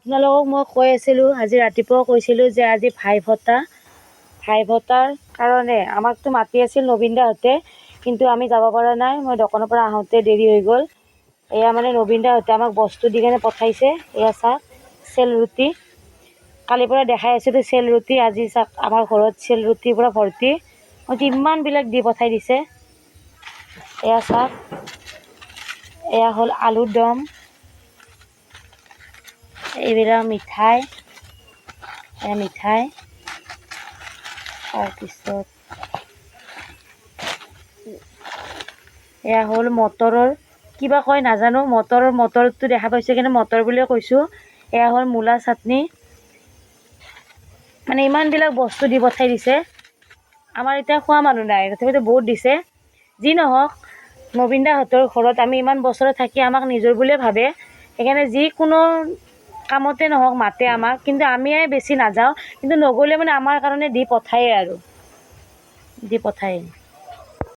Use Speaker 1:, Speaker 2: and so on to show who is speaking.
Speaker 1: আপোনালোকক মই কৈ আছিলোঁ, আজি ৰাতিপুৱা কৈছিলোঁ যে আজি ভাইভতাৰ কাৰণে আমাকতো মাতি আছিল নবীন দাহঁতে, কিন্তু আমি যাব পৰা নাই। মই দোকানৰ পৰা আহোঁতে দেৰি হৈ গ'ল। এয়া মানে নবীন দাহঁতে আমাক বস্তু দি কেনে পঠাইছে। এয়া চাওক, চেল ৰুটি। কালিৰ পৰা দেখাই আছিলোঁ চেল ৰুটি, আজি চাওক আমাৰ ঘৰত চেল ৰুটিৰ পৰা ভৰ্তি। মই ইমানবিলাক দি পঠাই দিছে। এয়া চাওক, এয়া হ'ল আলুৰ দম, এইবিলাক মিঠাই, এয়া মিঠাই, তাৰপিছত এয়া হ'ল মটৰৰ কিবা কয় নাজানো, মটৰটো দেখা পাইছে কিন্তু মটৰ বুলিয়ে কৈছোঁ। এয়া হ'ল মূলা চাটনি। মানে ইমানবিলাক বস্তু দি পঠাই দিছে। আমাৰ এতিয়া খোৱা মানুহ নাই, তথাপিতো বহুত দিছে। যি নহওক, নবীন দাহঁতৰ ঘৰত আমি ইমান বছৰে থাকি আমাক নিজৰ বুলিয়ে ভাবে, সেইকাৰণে যিকোনো কামতে নহওক মাতে আমাক, কিন্তু আমিয়ে বেছি নাযাওঁ। কিন্তু নগ'লে মানে আমাৰ কাৰণে দি পঠায়েই আৰু দি পঠায়েই।